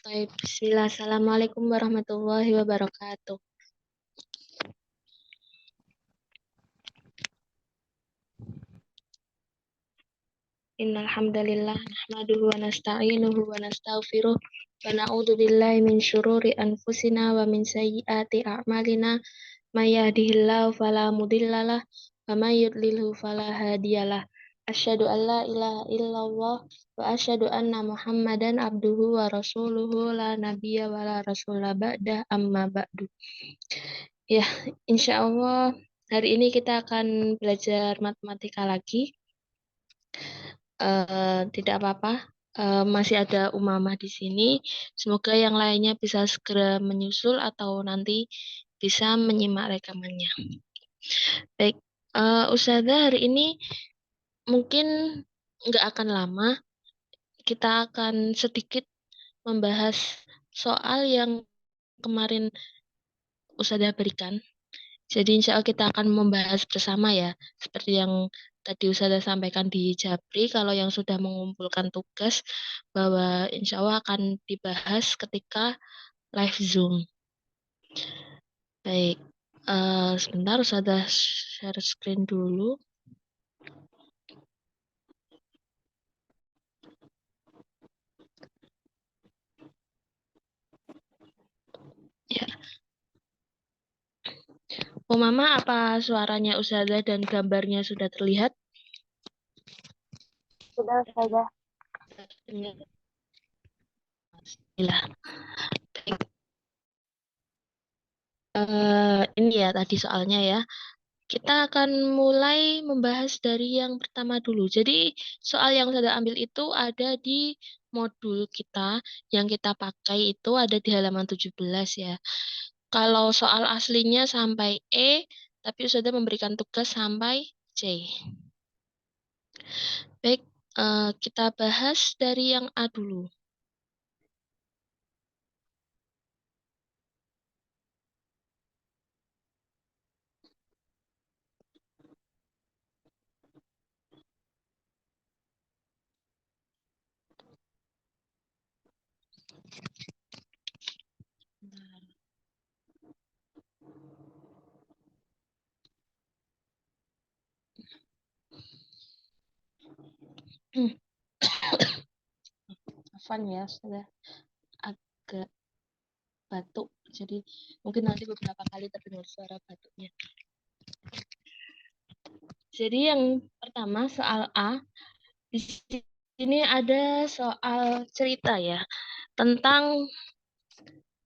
Baik, bismillah. Assalamualaikum warahmatullahi wabarakatuh. Innal hamdalillah nahmaduhu wa nasta'inuhu wa nastaghfiruh wa na'udzu billahi min syururi anfusina wa min sayyiati a'malina may yahdihillahu fala mudhillalah wa may yudlilhu fala hadiyalah. Asyhadu an la ilaha illallah wa asyhadu anna Muhammadan abduhu wa rasuluhu la nabiyya wa la rasula ba'da amma ba'du. Ya, insya Allah hari ini kita akan belajar matematika lagi. Tidak apa-apa, masih ada Umamah di sini. Semoga yang lainnya bisa segera menyusul atau nanti bisa menyimak rekamannya. Baik, Ustazah hari ini mungkin nggak akan lama. Kita akan sedikit membahas soal yang kemarin Ustazah berikan. Jadi insya Allah kita akan membahas bersama ya, seperti yang tadi Ustazah sampaikan di Japri, kalau yang sudah mengumpulkan tugas, bahwa insya Allah akan dibahas ketika live Zoom. Baik, sebentar Ustazah share screen dulu. Ya. Mama, apa suaranya Ustazah dan gambarnya sudah terlihat? Sudah, Ustazah. Alhamdulillah. Ini ya tadi soalnya ya. Kita akan mulai membahas dari yang pertama dulu. Jadi soal yang saya ambil itu ada di modul kita, yang kita pakai itu ada di halaman 17 ya. Kalau soal aslinya sampai E, tapi sudah memberikan tugas sampai C. Baik, kita bahas dari yang A dulu. Afan ya, sudah agak batuk. Jadi mungkin nanti beberapa kali terdengar suara batuknya. Jadi yang pertama soal A, di sini ada soal cerita ya, tentang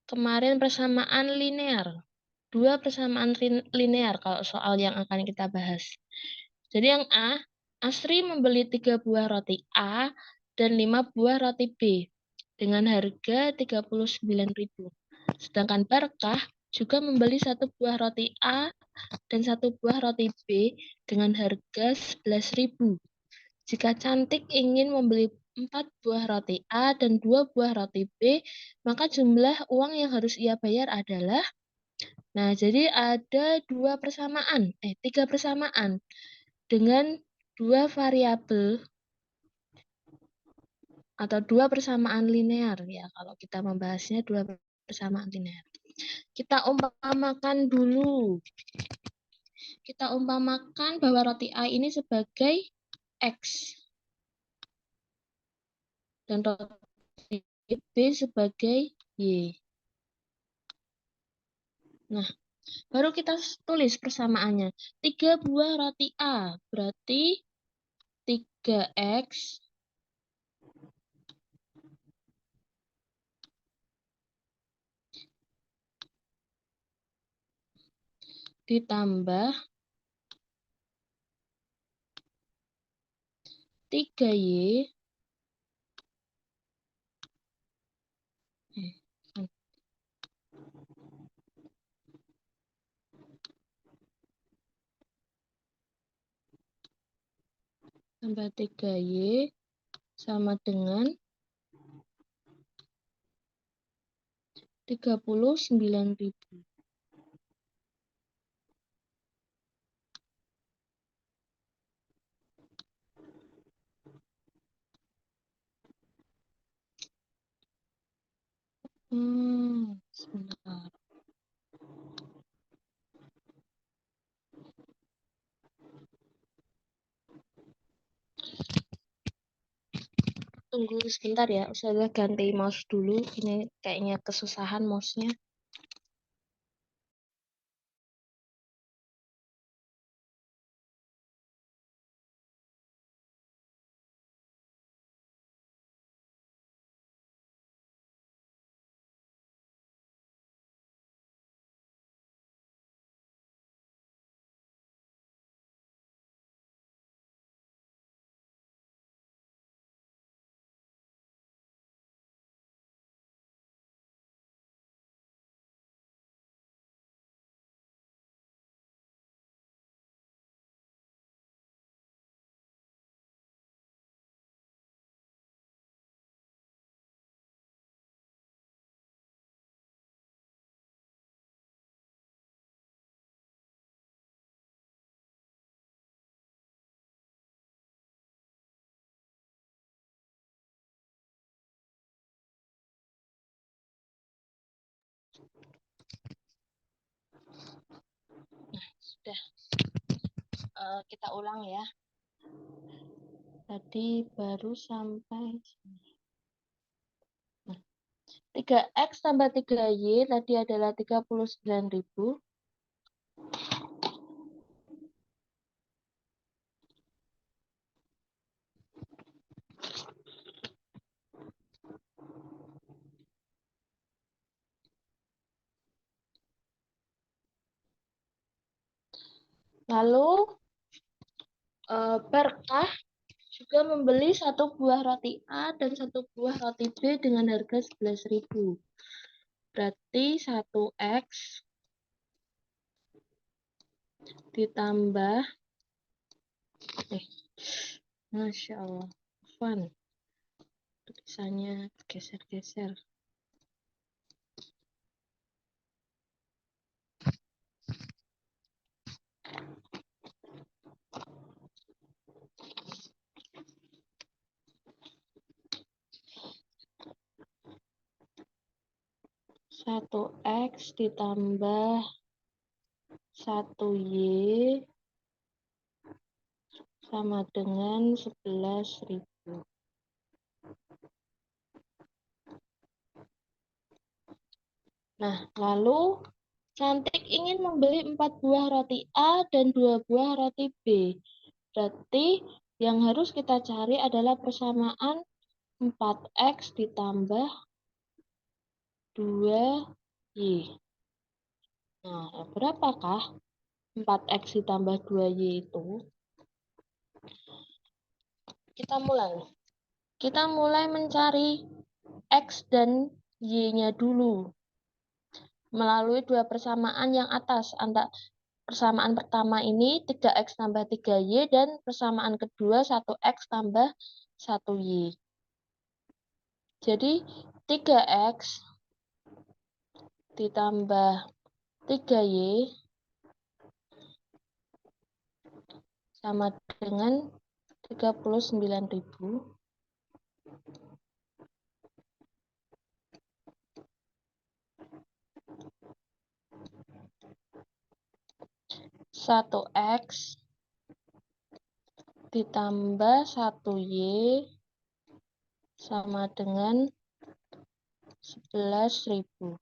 kemarin persamaan linear. Dua persamaan linear kalau soal yang akan kita bahas. Jadi yang A, Asri membeli 3 buah roti A dan 5 buah roti B dengan harga 39.000. Sedangkan Barkah juga membeli 1 buah roti A dan 1 buah roti B dengan harga 11.000. Jika Cantik ingin membeli 4 buah roti A dan 2 buah roti B, maka jumlah uang yang harus ia bayar adalah. Nah, jadi ada tiga persamaan dengan dua variabel atau dua persamaan linear ya. Kalau kita membahasnya dua persamaan linear. Kita umpamakan dulu. Kita umpamakan bahwa roti A ini sebagai X. Dan roti B sebagai Y. Nah, baru kita tulis persamaannya. 3 buah roti A berarti 3X ditambah 3Y tambah 3Y sama dengan 39.000. Tunggu sebentar ya, saya ganti mouse dulu. Ini kayaknya kesusahan mouse-nya. Sudah, kita ulang ya. Tadi baru sampai sini. Nah, 3X tambah 3Y tadi adalah 39.000. Lalu Berkah juga membeli satu buah roti A dan satu buah roti B dengan harga 11.000. Berarti 1X ditambah Masya Allah, fun. Tulisannya geser-geser. Satu X ditambah 1Y sama dengan 11.000. Nah, lalu Cantik ingin membeli 4 buah roti A dan 2 buah roti B. Berarti yang harus kita cari adalah persamaan 4X ditambah 2Y. Nah, berapakah 4X ditambah 2Y itu? Kita mulai. Kita mulai mencari X dan Y-nya dulu. Melalui dua persamaan yang atas. Persamaan pertama ini 3X tambah 3Y dan persamaan kedua 1X tambah 1Y. Jadi 3X ditambah 3Y sama dengan 39.000. 1X ditambah 1Y sama dengan 11.000.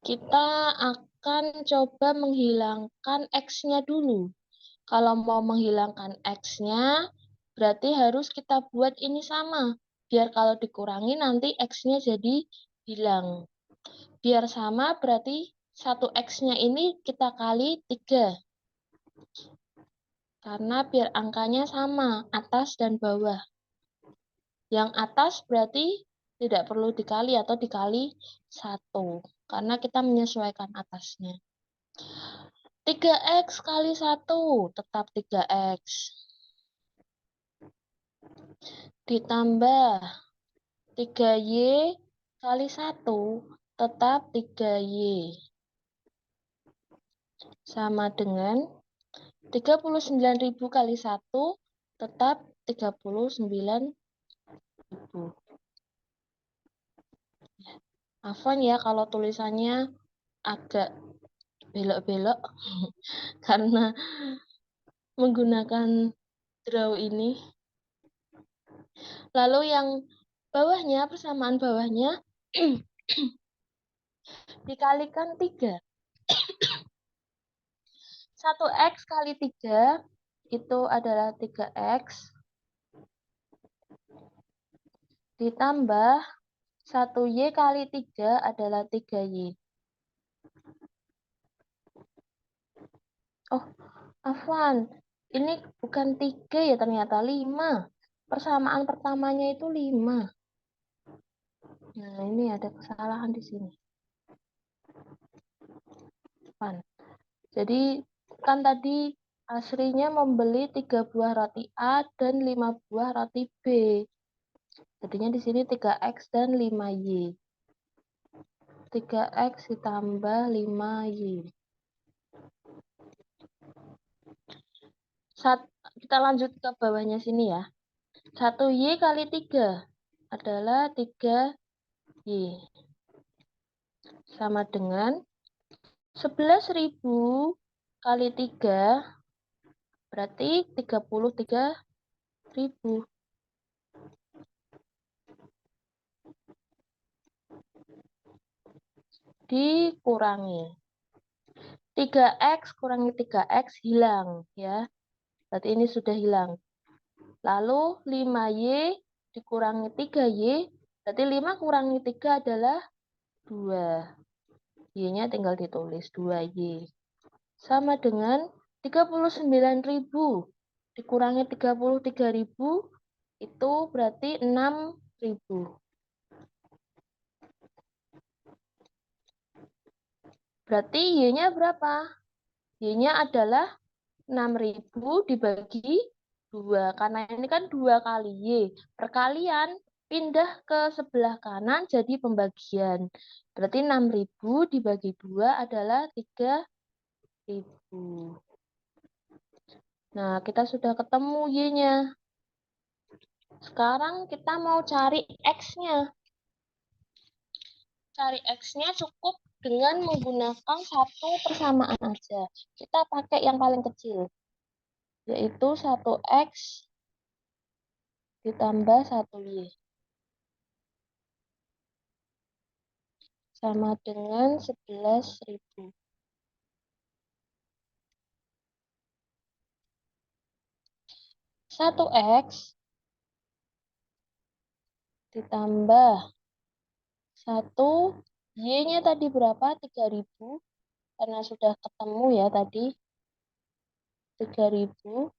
Kita akan coba menghilangkan X-nya dulu. Kalau mau menghilangkan X-nya, berarti harus kita buat ini sama. Biar kalau dikurangi nanti X-nya jadi hilang. Biar sama berarti 1X-nya ini kita kali 3. Karena biar angkanya sama, atas dan bawah. Yang atas berarti tidak perlu dikali atau dikali 1. Karena kita menyesuaikan atasnya. 3X kali 1 tetap 3X. Ditambah 3Y kali 1 tetap 3Y. Sama dengan 39.000 kali 1 tetap 39.000. Afwan ya kalau tulisannya agak belok-belok karena menggunakan draw ini. Lalu yang bawahnya, persamaan bawahnya dikalikan 3. 1x kali 3 itu adalah 3x ditambah 1y kali 3 adalah 3y. Oh, afwan. Ini bukan 3 ya, ternyata 5. Persamaan pertamanya itu 5. Nah, ini ada kesalahan di sini. Afwan. Jadi, kan tadi Asrinya membeli 3 buah roti A dan 5 buah roti B. Jadinya di sini 3x dan 5y. 3x ditambah 5y. Kita lanjut ke bawahnya sini ya. 1y kali 3 adalah 3y. Sama dengan 11.000 kali 3 berarti 33.000. Dikurangi. 3x kurangi 3x hilang ya. Berarti ini sudah hilang. Lalu 5y dikurangi 3y, berarti 5 kurangi 3 adalah 2. Y-nya tinggal ditulis 2y. Sama dengan 39.000 dikurangi 33.000 itu berarti 6.000. Berarti Y-nya berapa? Y-nya adalah 6.000 dibagi 2. Karena ini kan 2 kali Y. Perkalian pindah ke sebelah kanan jadi pembagian. Berarti 6.000 dibagi 2 adalah 3.000. Nah, kita sudah ketemu Y-nya. Sekarang kita mau cari X-nya. Cari X-nya cukup dengan menggunakan satu persamaan aja. Kita pakai yang paling kecil, yaitu 1x ditambah 1y. Sama dengan 11.000. 1x ditambah 1, y-nya tadi berapa? 3.000. Karena sudah ketemu ya tadi. 3.000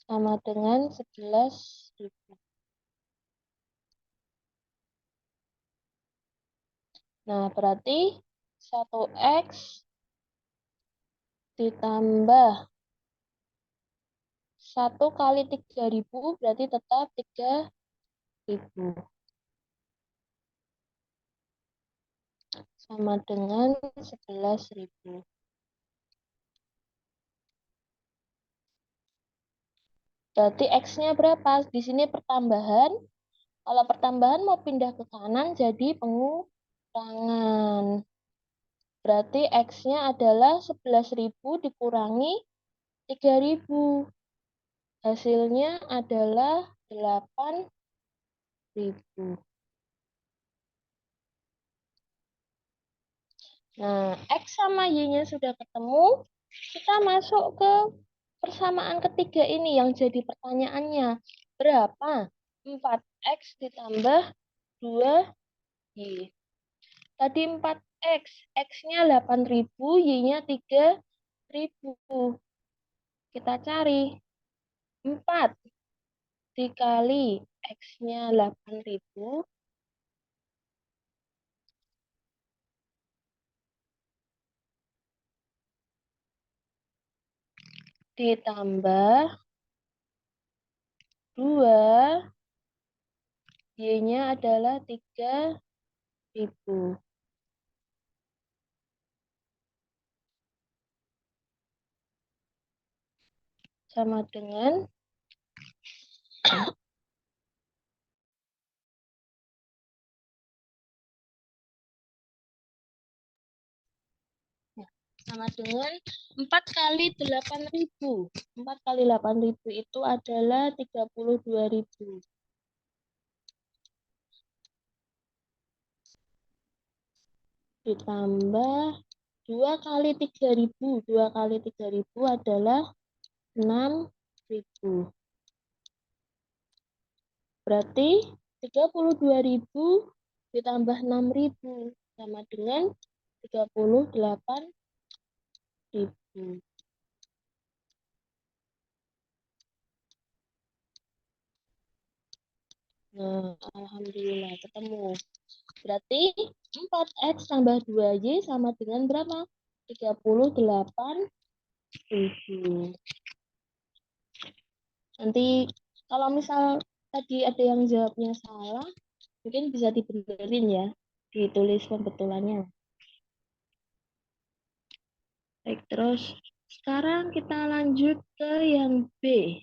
sama dengan 11.000. Nah, berarti 1x ditambah 1 kali 3.000 berarti tetap 3.000. Sama dengan 11.000. Berarti X-nya berapa? Di sini pertambahan. Kalau pertambahan mau pindah ke kanan jadi pengurangan. Berarti X-nya adalah 11.000 dikurangi 3.000. Hasilnya adalah 8.000. Nah, X sama Y-nya sudah ketemu. Kita masuk ke persamaan ketiga ini yang jadi pertanyaannya. Berapa? 4x ditambah 2y. Tadi 4x, x-nya 8.000, y-nya 3.000. Kita cari 4 dikali x-nya 8.000 ditambah 2, y-nya adalah 3.000. Sama dengan sama dengan 4 kali 8.000. 4 kali 8.000 itu adalah 32.000. Ditambah 2 kali 3.000. 2 kali 3.000 adalah 6.000. Berarti 32.000 ditambah 6.000 sama dengan 38.000. Nah, alhamdulillah ketemu. Berarti 4x tambah 2y sama dengan berapa? 38.000. Nanti kalau misal tadi ada yang jawabnya salah, mungkin bisa dibenerin ya, ditulis pembetulannya. Baik, terus sekarang kita lanjut ke yang B.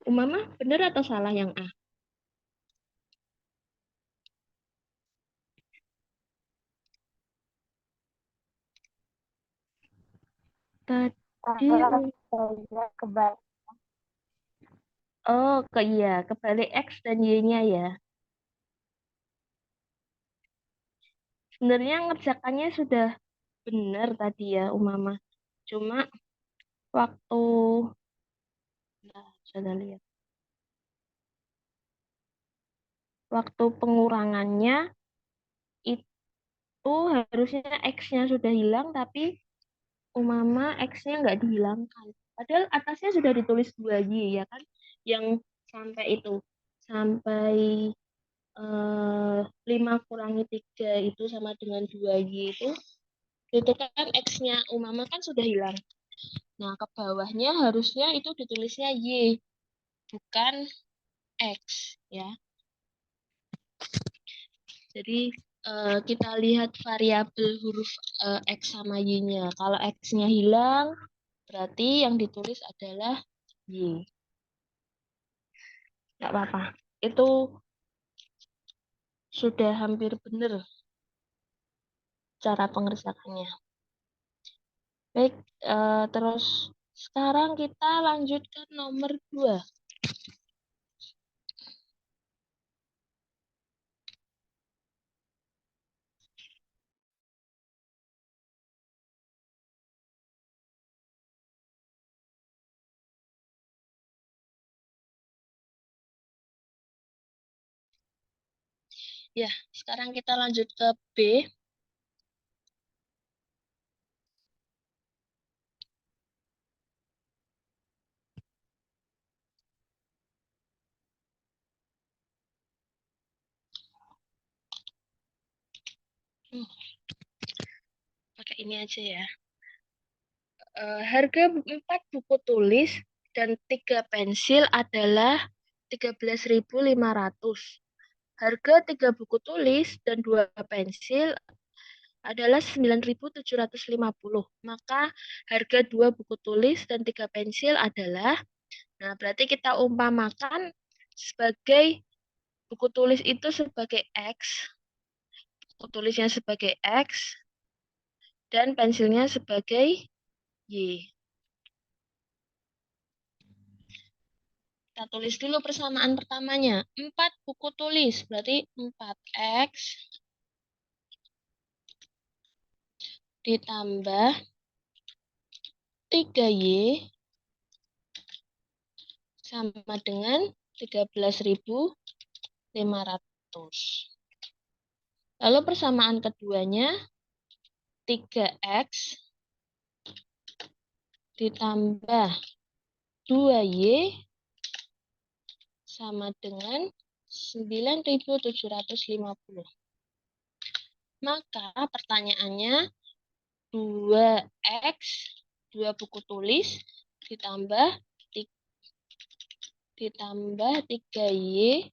Umama, benar atau salah yang A? Tadi, kebalik. oh, iya, kebalik X dan Y-nya ya. Sebenarnya ngerjakannya sudah benar tadi ya, Umama. Cuma waktu, nah, sudah lihat. Waktu pengurangannya itu harusnya X-nya sudah hilang, tapi Umama X-nya nggak dihilangkan. Padahal atasnya sudah ditulis 2Y ya kan? Yang sampai itu. Sampai 5 kurangi 3 itu sama dengan 2Y itu kan X-nya Umama kan sudah hilang. Nah, ke bawahnya harusnya itu ditulisnya Y, bukan X ya. Jadi kita lihat variabel huruf X sama Y-nya. Kalau X-nya hilang, berarti yang ditulis adalah Y. Nggak apa-apa. Itu sudah hampir benar cara pengerjakannya. Baik, terus sekarang kita lanjut ke nomor 2. Ya, sekarang kita lanjut ke B. Pakai ini aja ya. Harga 4 buku tulis dan 3 pensil adalah 13.500. Harga 3 buku tulis dan 2 pensil adalah 9.750. Maka harga 2 buku tulis dan 3 pensil adalah, nah berarti kita umpamakan sebagai buku tulis itu sebagai X, buku tulisnya sebagai X, dan pensilnya sebagai Y. Kita tulis dulu persamaan pertamanya. 4 buku tulis, berarti 4X ditambah 3Y sama dengan 13.500. Lalu persamaan keduanya 3X ditambah 2Y sama dengan 9.750. Maka pertanyaannya 2X, 2 buku tulis ditambah 3Y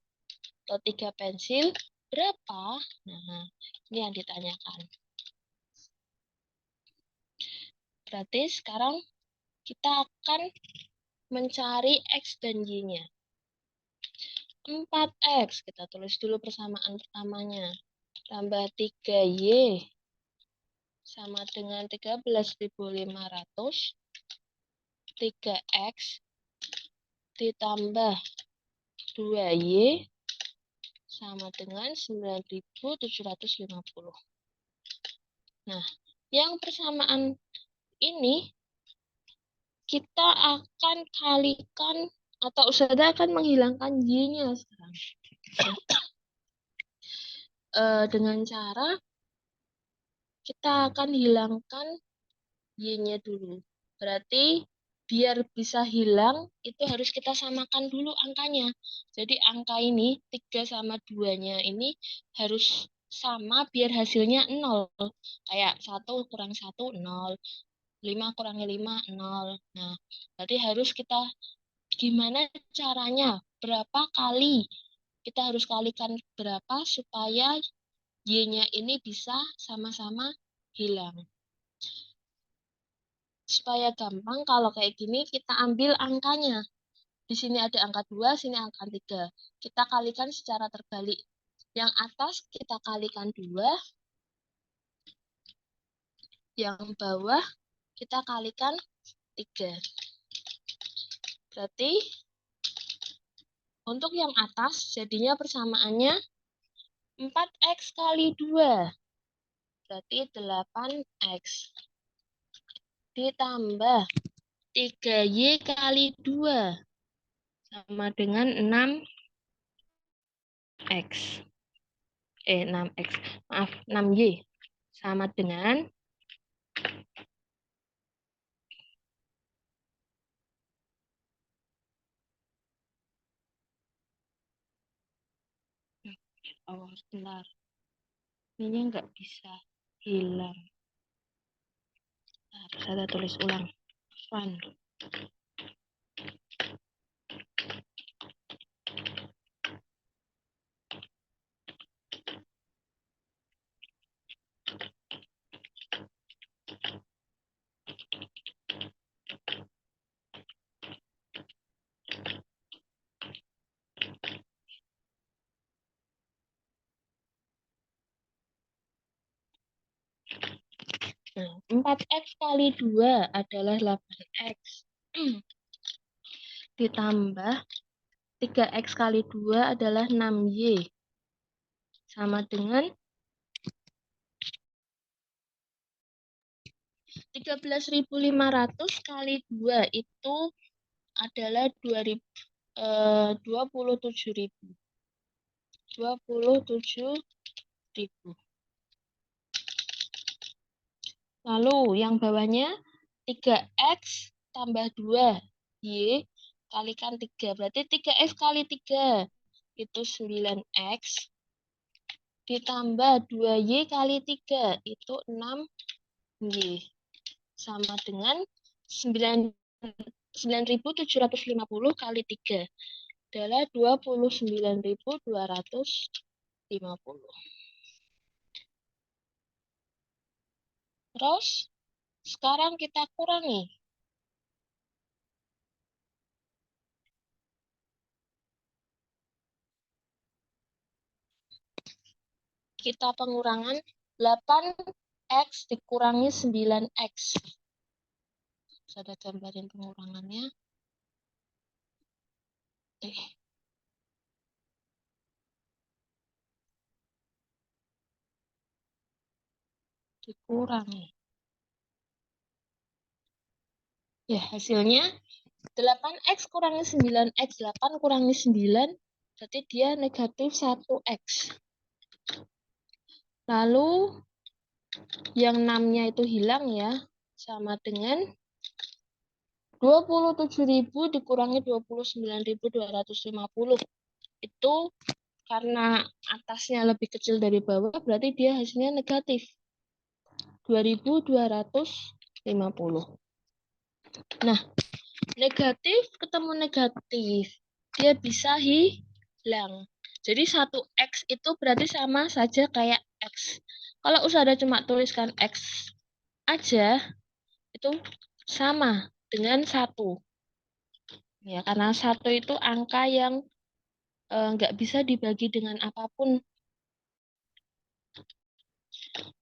atau 3 pensil berapa? Nah, ini yang ditanyakan. Berarti sekarang kita akan mencari X dan Y-nya. 4X. Kita tulis dulu persamaan pertamanya. Tambah 3Y sama dengan 13.500. 3X ditambah 2Y sama dengan 9.750. Nah, yang persamaan ini kita akan kalikan atau Ustazah akan menghilangkan Y-nya sekarang. Dengan cara kita akan hilangkan Y-nya dulu. Berarti biar bisa hilang, itu harus kita samakan dulu angkanya. Jadi angka ini, 3 sama 2-nya ini harus sama biar hasilnya 0. Kayak 1 kurang 1, 0. 5 kurangi 5, 0. Nah, berarti harus kita gimana caranya? Berapa kali? Kita harus kalikan berapa supaya Y-nya ini bisa sama-sama hilang. Supaya gampang, kalau kayak gini, kita ambil angkanya. Di sini ada angka 2, sini angka 3. Kita kalikan secara terbalik. Yang atas kita kalikan 2, yang bawah kita kalikan 3. Berarti untuk yang atas jadinya persamaannya 4X kali 2. Berarti 8X. Ditambah 3Y kali 2. Sama dengan 6X. 6X. Maaf, 6Y. Sama dengan sebentar. Ini nggak bisa hilang. Harus saya tulis ulang. Fun. Nah, 4X kali 2 adalah 8X. Ditambah 3X kali 2 adalah 6Y. Sama dengan 13.500 kali 2 itu adalah 27.000. 27.000. Lalu yang bawahnya 3X tambah 2. Y kalikan 3. Berarti 3X kali 3 itu 9X. Ditambah 2Y kali 3 itu 6Y. Sama dengan 9.750 kali 3 adalah 29.250. Terus, sekarang kita kurangi. Kita pengurangan 8X dikurangi 9X. Saya gambarin pengurangannya. Dikurangi. Ya, hasilnya 8X kurangi 9X. 8 kurangi 9, berarti dia negatif 1X. Lalu, yang 6-nya itu hilang ya, sama dengan 27.000 dikurangi 29.250. Itu karena atasnya lebih kecil dari bawah, berarti dia hasilnya negatif. 2.250. Nah, negatif ketemu negatif. Dia bisa hilang. Jadi 1X itu berarti sama saja kayak X. Kalau Ustazah cuma tuliskan X aja, itu sama dengan 1. Ya, karena 1 itu angka yang nggak bisa dibagi dengan apapun.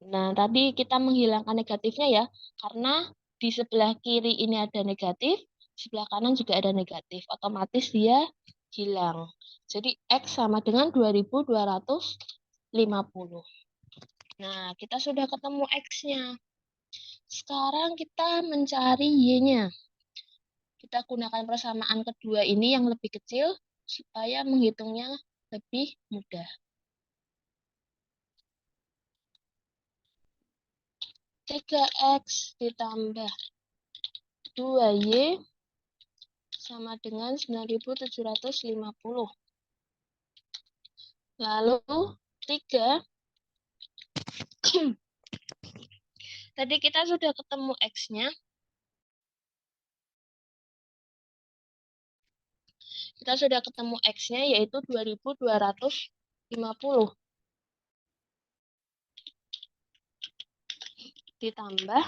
Nah, tadi kita menghilangkan negatifnya ya, karena di sebelah kiri ini ada negatif, sebelah kanan juga ada negatif. Otomatis dia hilang. Jadi X sama dengan 2250. Nah, kita sudah ketemu X-nya. Sekarang kita mencari Y-nya. Kita gunakan persamaan kedua ini yang lebih kecil, supaya menghitungnya lebih mudah. 3X ditambah 2Y sama dengan 9750. Lalu 3, tadi kita sudah ketemu X-nya. Kita sudah ketemu X-nya yaitu 2250. Ditambah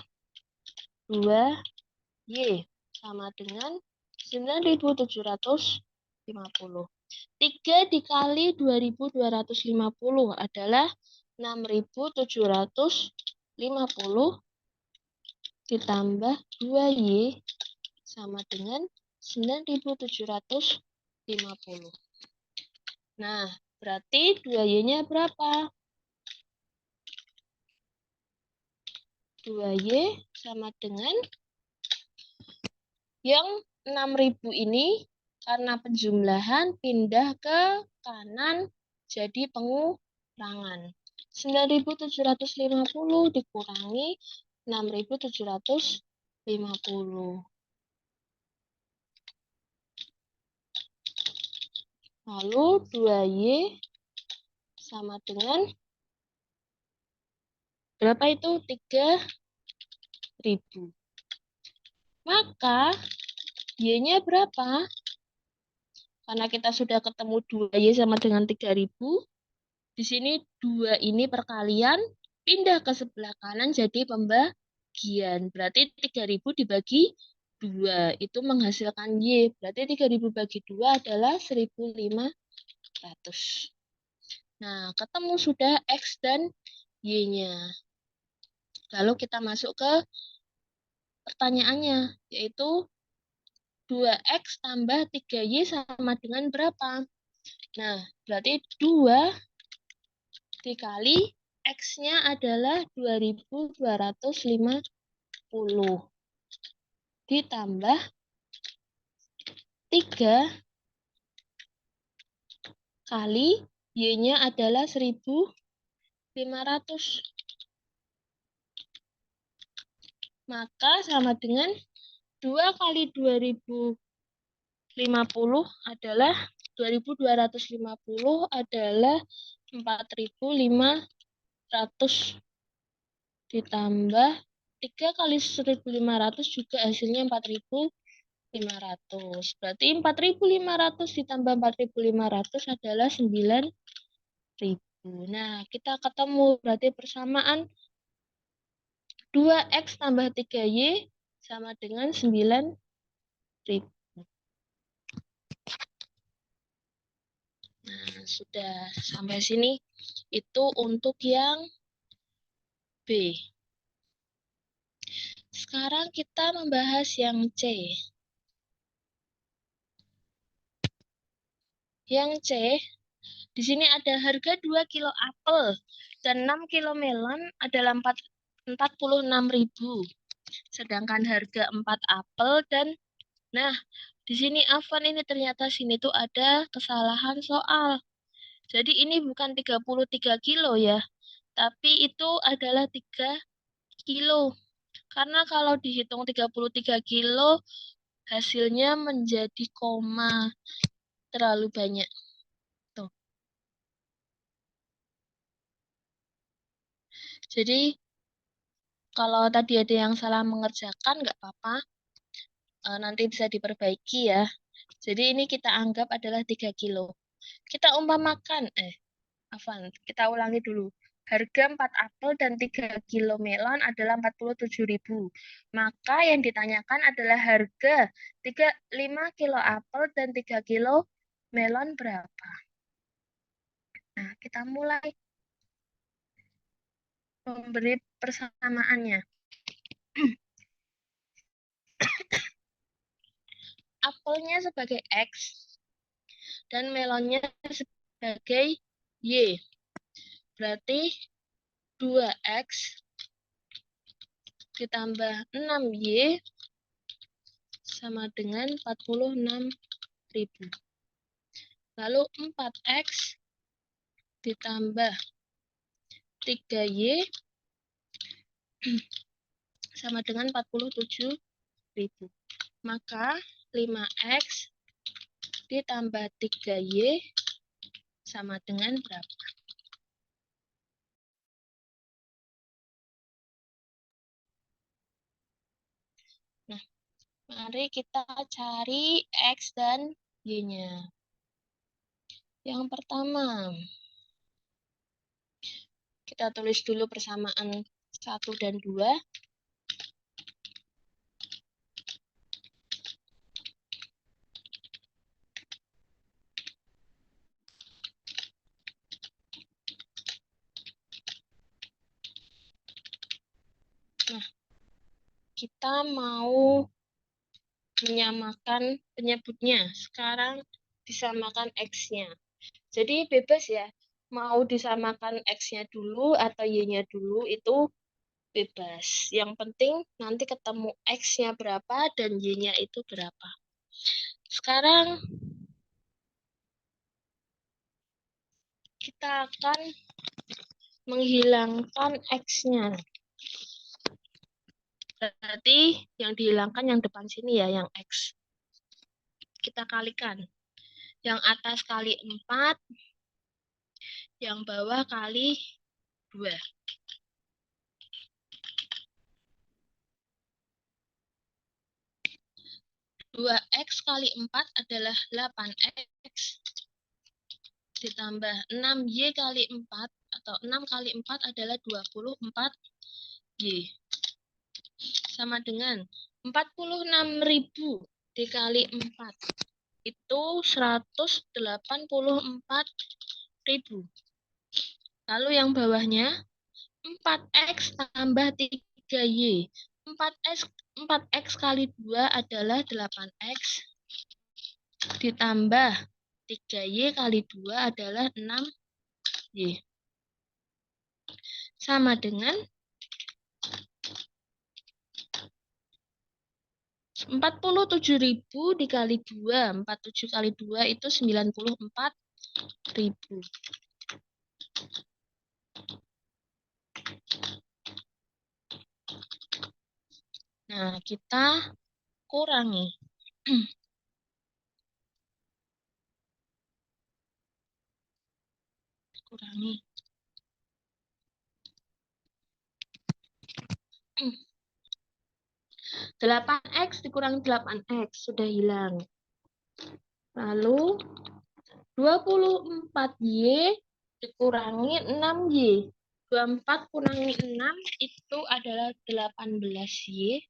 2Y sama dengan 9750. 3 dikali 2250 adalah 6750 ditambah 2Y sama dengan 9750. Nah, berarti 2Y-nya berapa? 2Y sama dengan yang 6000 ini karena penjumlahan pindah ke kanan jadi pengurangan. 9750 dikurangi 6750. Lalu 2Y sama dengan berapa itu? 3000. Maka Y-nya berapa? Karena kita sudah ketemu 2Y sama dengan 3000. Di sini 2 ini perkalian, pindah ke sebelah kanan jadi pembagian. Berarti 3000 dibagi 2. Itu menghasilkan Y. Berarti 3000 bagi 2 adalah 1500. Nah, ketemu sudah X dan Y-nya. Lalu kita masuk ke pertanyaannya, yaitu 2X tambah 3Y sama dengan berapa? Nah, berarti 2 dikali X-nya adalah 2250. Ditambah 3 kali Y-nya adalah 1500. Maka sama dengan 2 kali 2050 adalah 2250 adalah 4500 ditambah 3 kali 1500 juga hasilnya 4500. Berarti 4500 ditambah 4500 adalah 9000. Nah, kita ketemu berarti persamaan 2X tambah 3Y sama dengan 9000. Nah, sudah sampai sini. Itu untuk yang B. Sekarang kita membahas yang C. Yang C, di sini ada harga 2 kilo apel dan 6 kilo melon adalah 46.000. Sedangkan harga 4 apel dan nah, di sini Afwan ini ternyata sini tuh ada kesalahan soal. Jadi ini bukan 33 kilo ya, tapi itu adalah 3 kilo. Karena kalau dihitung 33 kilo, hasilnya menjadi koma. Terlalu banyak. Tuh. Jadi, kalau tadi ada yang salah mengerjakan, nggak apa-apa. Nanti bisa diperbaiki ya. Jadi ini kita anggap adalah 3 kilo. Kita umpamakan, Afwan, kita ulangi dulu. Harga 4 apel dan 3 kilo melon adalah 47.000. Maka yang ditanyakan adalah harga 5 kilo apel dan 3 kilo melon berapa? Nah, kita mulai memberi persamaannya. Apelnya sebagai X dan melonnya sebagai Y. Berarti 2X ditambah 6Y sama dengan 46.000. Lalu 4X ditambah 3Y sama dengan 47.000. Maka 5X ditambah 3Y sama dengan berapa? Nah, mari kita cari X dan Y-nya. Yang pertama, kita tulis dulu persamaan 1 dan 2. Nah, kita mau menyamakan penyebutnya. Sekarang disamakan X-nya. Jadi bebas ya, mau disamakan X-nya dulu atau Y-nya dulu itu bebas. Yang penting nanti ketemu X-nya berapa dan Y-nya itu berapa. Sekarang kita akan menghilangkan X-nya. Berarti yang dihilangkan yang depan sini ya, yang X. Kita kalikan. Yang atas kali 4, yang bawah kali 2. 2X kali 4 adalah 8X. Ditambah 6Y kali 4, atau 6 kali 4 adalah 24Y. Sama dengan 46.000 dikali 4. Itu 184.000. Lalu yang bawahnya 4X tambah 3Y. 4X kali 2 adalah 8X. Ditambah 3Y kali 2 adalah 6Y. Sama dengan 47.000 dikali 2. 47 kali 2 itu 94.000. Nah, kita kurangi. Kurangi. 8X dikurangi 8X sudah hilang. Lalu 24Y dikurangi 6Y. 24 kurangi 6 itu adalah 18Y.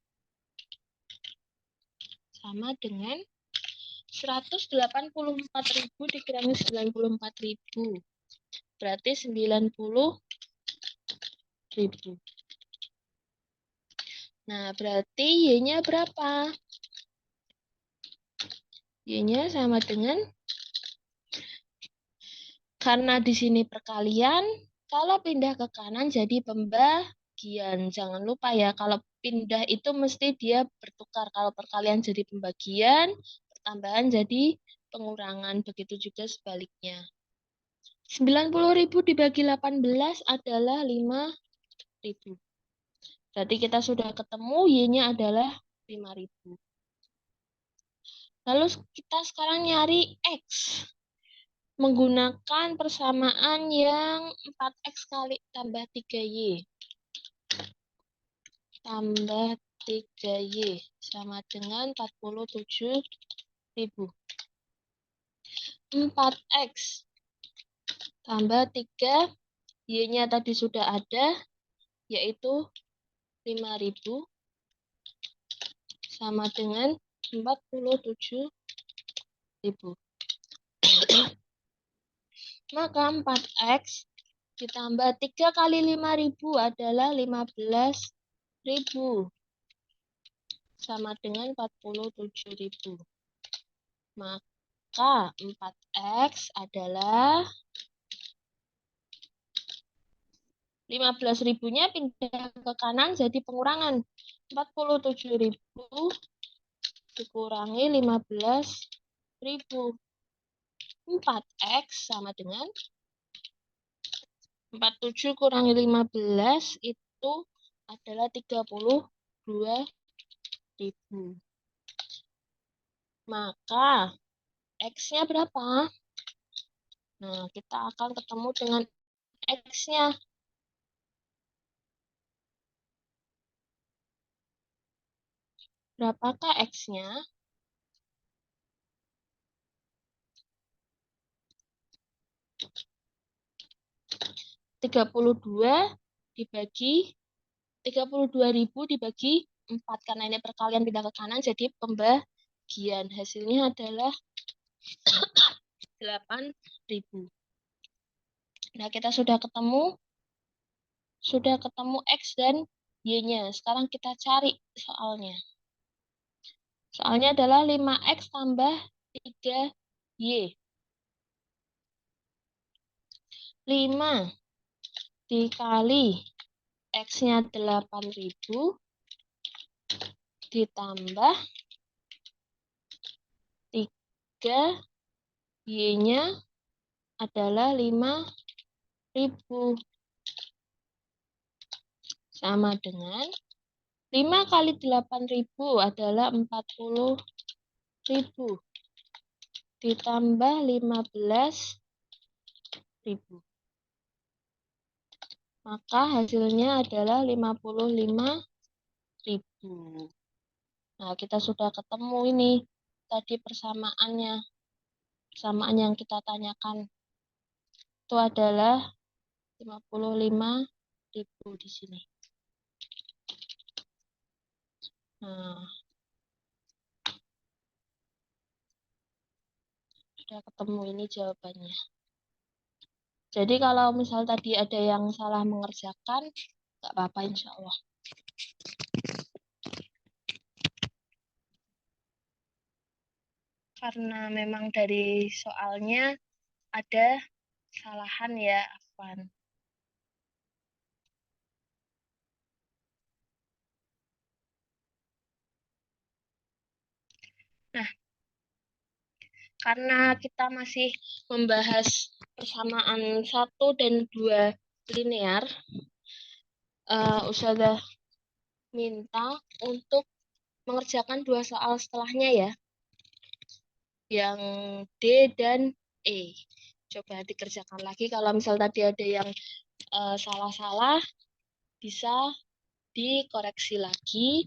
Sama dengan 184.000 dikurangi 94.000. Berarti 90.000. Nah, berarti Y-nya berapa? Y-nya sama dengan, karena di sini perkalian, kalau pindah ke kanan jadi pembagian. Jangan lupa ya, kalau pindah itu mesti dia bertukar. Kalau perkalian jadi pembagian, pertambahan jadi pengurangan. Begitu juga sebaliknya. 90.000 dibagi 18 adalah 5.000. Berarti kita sudah ketemu Y-nya adalah 5.000. Lalu kita sekarang nyari X. Menggunakan persamaan yang 4X kali tambah 3Y. Tambah 3Y sama dengan 47.000. 4X tambah 3, Y-nya tadi sudah ada, yaitu 5.000 sama dengan 47.000. Maka 4X ditambah 3 kali 5.000 adalah 15.000. Sama dengan 47.000. Maka 4X adalah 15.000-nya pindah ke kanan jadi pengurangan. 47.000 dikurangi 15.000. 4X sama dengan 47 kurangi 15 itu adalah 32.000. Maka X-nya berapa? Nah, kita akan ketemu dengan X-nya. Berapakah X-nya? 32.000 dibagi 4 karena ini perkalian pindah ke kanan jadi pembagian. Hasilnya adalah 8.000. Nah, kita sudah ketemu X dan Y-nya. Sekarang kita cari soalnya. Soalnya adalah 5X tambah 3Y. 5 dikali X-nya 8.000 ditambah 3 Y-nya adalah 5.000 sama dengan 5 kali 8.000 adalah 40.000 ditambah 15.000. Maka hasilnya adalah 55.000. Nah, kita sudah ketemu ini tadi persamaannya. Persamaan yang kita tanyakan itu adalah 55.000 di sini. Nah, sudah ketemu ini jawabannya. Jadi kalau misal tadi ada yang salah mengerjakan, nggak apa-apa insya Allah. Karena memang dari soalnya ada kesalahan ya, Afwan. Nah, karena kita masih membahas persamaan 1 dan 2 linear, Ustazah minta untuk mengerjakan 2 soal setelahnya ya, yang D dan E. Coba dikerjakan lagi, kalau misal tadi ada yang salah-salah, bisa dikoreksi lagi.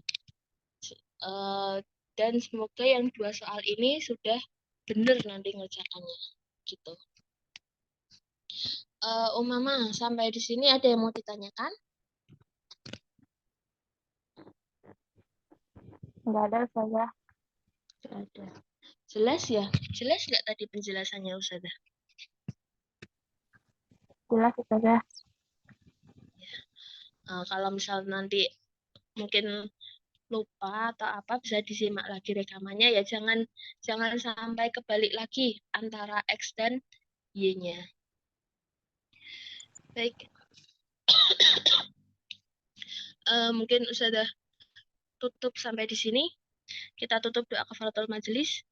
Dan semoga yang 2 soal ini sudah benar nanti ngerjakannya. Gitu. Mama, sampai di sini ada yang mau ditanyakan? Nggak ada, Ustazah. Nggak ada. Jelas ya? Jelas nggak tadi penjelasannya, Ustazah? Jelas, Ustazah. Kalau misal nanti mungkin lupa atau apa, bisa disimak lagi rekamannya ya. Jangan sampai kebalik lagi antara X dan Y-nya. Baik. Mungkin sudah tutup sampai di sini. Kita tutup doa kafaratul majelis.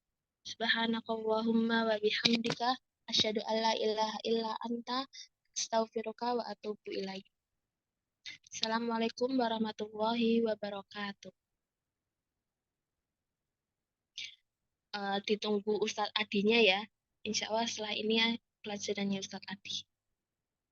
Subhanakallahumma wa bihamdika asyhadu alla ilaha illa anta astaghfiruka wa atubu ilaik. Assalamualaikum warahmatullahi wabarakatuh. Ditunggu Ustadz Adinya ya. Insya Allah setelah ini pelajarannya Ustadz Adi.